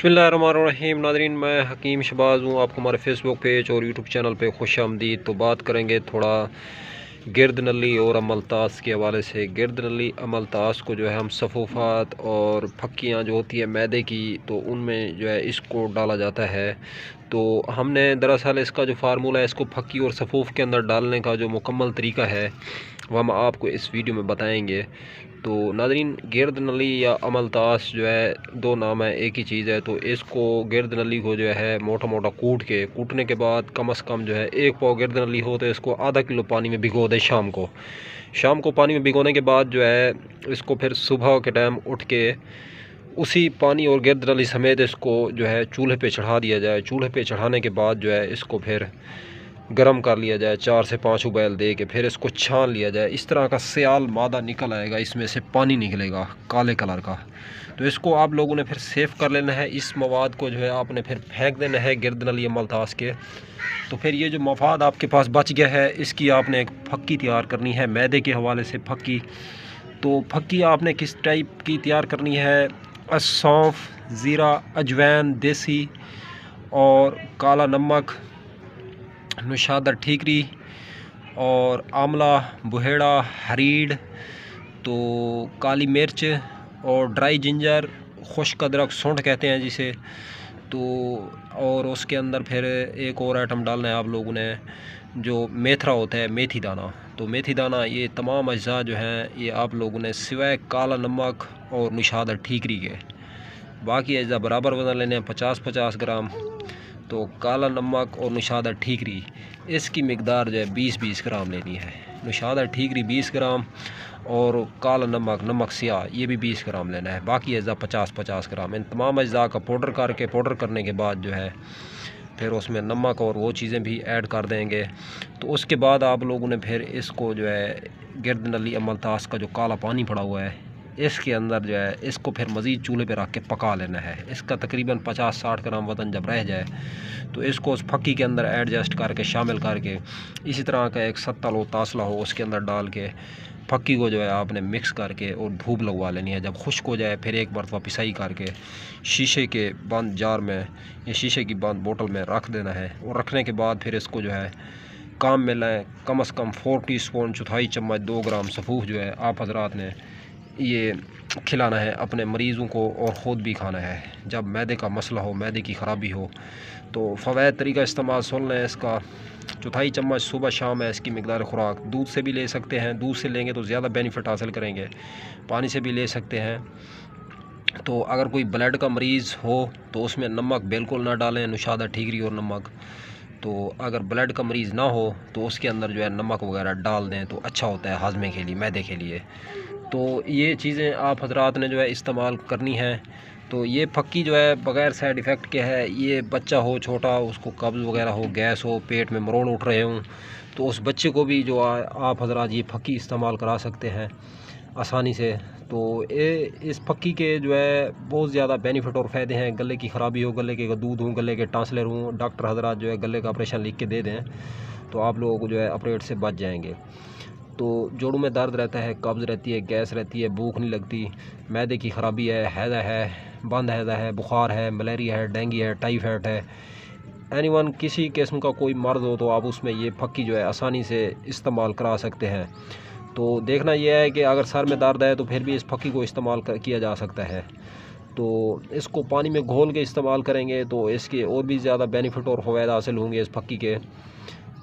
बिस्मिल्लाहिर्रहमानिर्रहीम। नाज़रीन, मैं हकीम शहबाज हूँ। आपको हमारे फेसबुक पेज और यूट्यूब चैनल पे खुश आमदीद। तो बात करेंगे थोड़ा गिरद नली और अमलतास के हवाले से। गिरद नली अमलतास को जो है हम सफ़ूफ़ात और फक्कियाँ जो होती है मैदे की, तो उनमें जो है इसको डाला जाता है। तो हमने दरअसल इसका जो फार्मूला है, इसको फक्की और सफ़ूफ़ के अंदर डालने का जो मुकम्मल तरीका है वो हम आपको इस वीडियो में बताएंगे। तो नाज़रीन, गिरद नली या अमलतास जो है दो नाम है, एक ही चीज़ है। तो इसको गिरद नली को जो है मोटा मोटा कूटने के बाद कम से कम जो है 1 पाव गिरद नली हो तो इसको आधा किलो पानी में भिगो दें। शाम को पानी में भिगोने के बाद जो है इसको फिर सुबह के टाइम उठ के उसी पानी और गिरद नली समेत इसको जो है चूल्हे पे चढ़ा दिया जाए। चूल्हे पे चढ़ाने के बाद जो है इसको फिर गरम कर लिया जाए, 4 से 5 उबाल दे के फिर इसको छान लिया जाए। इस तरह का स्याल मादा निकल आएगा, इसमें से पानी निकलेगा काले कलर का। तो इसको आप लोगों ने फिर सेव कर लेना है। इस मवाद को जो है आपने फिर फेंक देना है गिरद नली अमलतास के। तो फिर ये जो मवाद आपके पास बच गया है, इसकी आपने एक फक्की तैयार करनी है मैदे के हवाले से फक्की। तो फक्की आपने किस टाइप की तैयार करनी है? सौंफ, ज़ीरा, अजवैन, देसी और काला नमक, नुशादर ठीकरी और आंवला, बुहेड़ा, हरीड़, तो काली मिर्च और ड्राई जिंजर, खुश्क अदरक, सूंठ कहते हैं जिसे। तो और उसके अंदर फिर एक और आइटम डालना है आप लोगों ने, जो मेथरा होता है, मेथी दाना। तो मेथी दाना, ये तमाम अज्जा जो हैं ये आप लोगों ने सिवाय काला नमक और नुशादर ठीकरी के बाकी अज्जा बराबर वज़न लेने हैं, 50-50 ग्राम। तो काला नमक और नुशादर ठीकरी, इसकी मिकदार जो है 20-20 ग्राम लेनी है। नुशादर ठीकरी 20 ग्राम और काला नमक स्याह ये भी 20 ग्राम लेना है। बाकी अज्जा 50-50 ग्राम। इन तमाम अज्जा का पाउडर करने के बाद जो है फिर उसमें नमक और वो चीज़ें भी ऐड कर देंगे। तो उसके बाद आप लोगों ने फिर इसको जो है गिरद नली अमलतास का जो काला पानी पड़ा हुआ है, इसके अंदर जो है इसको फिर मज़ीद चूल्हे पे रख के पका लेना है। इसका तकरीबन 50-60 ग्राम वज़न जब रह जाए तो इसको उस फक्की के अंदर एडजस्ट करके शामिल करके इसी तरह का एक सत्तल हो, तासला हो, उसके अंदर डाल के फक्की को जो है आपने मिक्स करके और धूप लगवा लेनी है। जब खुश्क हो जाए फिर एक मरतबा पिसाई करके शीशे के बंद जार में या शीशे की बंद बोतल में रख देना है। और रखने के बाद फिर इसको जो है काम में लाएँ। कम से कम 4 टीस्पून, चौथाई चम्मच, 2 ग्राम सफ़ूफ जो है आप हजरात ने ये खिलाना है अपने मरीज़ों को और ख़ुद भी खाना है। जब मैदे का मसला हो, मैदे की ख़राबी हो, तो फ़वाद तरीका इस्तेमाल सुन लें इसका। चौथाई चम्मच सुबह शाम है इसकी मिकदार खुराक। दूध से भी ले सकते हैं, दूध से लेंगे तो ज़्यादा बेनिफिट हासिल करेंगे। पानी से भी ले सकते हैं। तो अगर कोई ब्लड का मरीज़ हो तो उसमें नमक बिल्कुल ना डालें, नुशादर ठीकरी और नमक। तो अगर ब्लड का मरीज़ ना हो तो उसके अंदर जो है नमक वगैरह डाल दें तो अच्छा होता है हाजमे के लिए, मैदे के लिए। तो ये चीज़ें आप हजरात ने जो है इस्तेमाल करनी है। तो ये फक्की जो है बग़ैर साइड इफ़ेक्ट के है। ये बच्चा हो छोटा, उसको कब्ज़ वगैरह हो, गैस हो, पेट में मरोड़ उठ रहे हों, तो उस बच्चे को भी जो आप हजरात ये फक्की इस्तेमाल करा सकते हैं आसानी से। तो इस फक्की के जो है बहुत ज़्यादा बेनिफिट और फ़ायदे हैं। गले की ख़राबी हो, गले के दूध हो, गले के टांसलर हों, डॉक्टर हजरात जो है गले का ऑपरेशन लिख के दे दें तो आप लोगों को जो है ऑपरेट से बच जाएंगे। तो जोड़ों में दर्द रहता है, कब्ज़ रहती है, गैस रहती है, भूख नहीं लगती, मैदे की ख़राबी है, हैज़ा है, बंद हैज़ा है, बुखार है, मलेरिया है, डेंगू है, टाइफाइड है, एनीवन किसी किस्म का कोई मर्ज़ हो तो आप उसमें ये फक्की जो है आसानी से इस्तेमाल करा सकते हैं। तो देखना यह है कि अगर सर में दर्द है तो फिर भी इस फक्की को इस्तेमाल किया जा सकता है। तो इसको पानी में घोल के इस्तेमाल करेंगे तो इसके और भी ज़्यादा बेनिफिट और फ़वाइद हासिल होंगे इस फक्की के।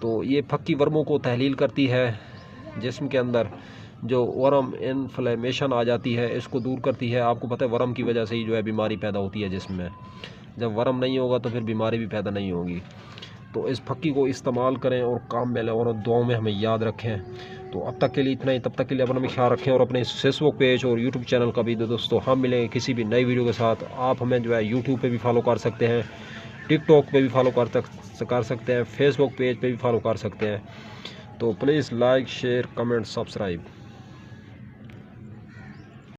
तो ये फक्की वर्मों को तहलील करती है, जिस्म के अंदर जो वर्म इन्फ्लेमेशन आ जाती है इसको दूर करती है। आपको पता है वर्म की वजह से ही जो है बीमारी पैदा होती है जिस्म में। जब वर्म नहीं होगा तो फिर बीमारी भी पैदा नहीं होगी। तो इस फक्की को इस्तेमाल करें और काम में लें और दुआओं में हमें याद रखें। तो अब तक के लिए इतना ही। तब तक के लिए अपना भी ख्याल रखें और अपने फेसबुक पेज और यूट्यूब चैनल का भी दोस्तों हम मिलेंगे किसी भी नई वीडियो के साथ। आप हमें जो है यूट्यूब पे भी फॉलो कर सकते हैं, टिकटॉक पे भी फॉलो कर सकते हैं, फेसबुक पेज पे भी फॉलो कर सकते हैं। तो please like, share, comment, subscribe.